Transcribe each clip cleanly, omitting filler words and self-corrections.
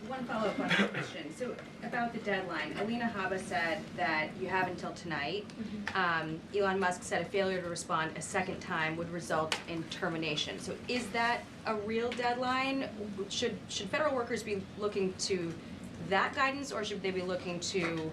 One follow-up on that question. So about the deadline, Alina Habba said that you have until tonight. Elon Musk said a failure to respond a second time would result in termination. So is that a real deadline? Should federal workers be looking to that guidance, or should they be looking to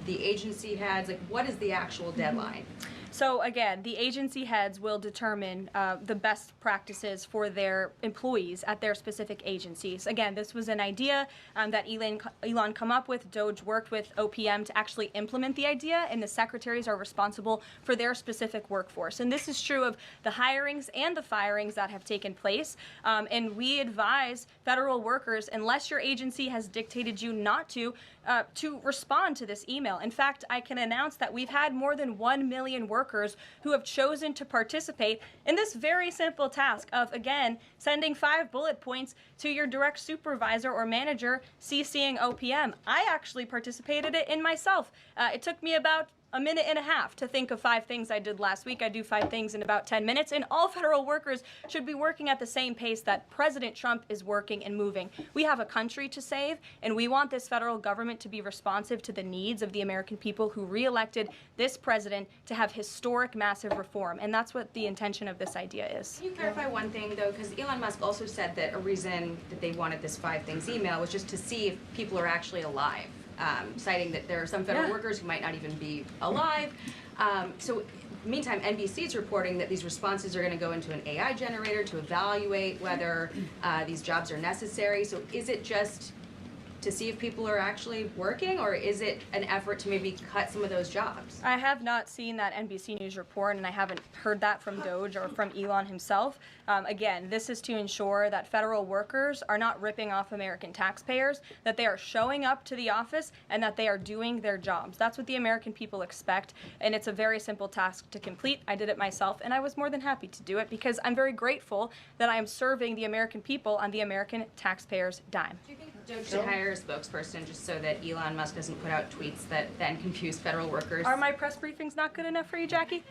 the agency heads? Like, what is the actual deadline? So again, the agency heads will determine the best practices for their employees at their specific agencies. Again, this was an idea that Elon come up with. DOGE worked with OPM to actually implement the idea, and the secretaries are responsible for their specific workforce. And this is true of the hirings and the firings that have taken place. And we advise federal workers, unless your agency has dictated you not to respond to this email. In fact, I can announce that we've had more than 1 million workers who have chosen to participate in this very simple task of, again, sending 5 bullet points to your direct supervisor or manager, CCing OPM. I actually participated in myself. It took me about a minute and a half to think of 5 things I did last week. I do 5 things in about 10 minutes, and all federal workers should be working at the same pace that President Trump is working and moving. We have a country to save, and we want this federal government to be responsive to the needs of the American people who re-elected this president to have historic, massive reform, and that's what the intention of this idea is. Can you clarify one thing, though? Because Elon Musk also said that a reason that they wanted this 5 things email was just to see if people are actually alive. Citing that there are some federal workers who might not even be alive. So meantime, NBC is reporting that these responses are going to go into an AI generator to evaluate whether these jobs are necessary. So is it just to see if people are actually working, or is it an effort to maybe cut some of those jobs? I have not seen that NBC News report, and I haven't heard that from DOGE or from Elon himself. Again, this is to ensure that federal workers are not ripping off American taxpayers, that they are showing up to the office, and that they are doing their jobs. That's what the American people expect, and it's a very simple task to complete. I did it myself, and I was more than happy to do it because I'm very grateful that I am serving the American people on the American taxpayers' dime. Do you think DOGE should hire a spokesperson just so that Elon Musk doesn't put out tweets that then confuse federal workers? Are my press briefings not good enough for you, Jackie?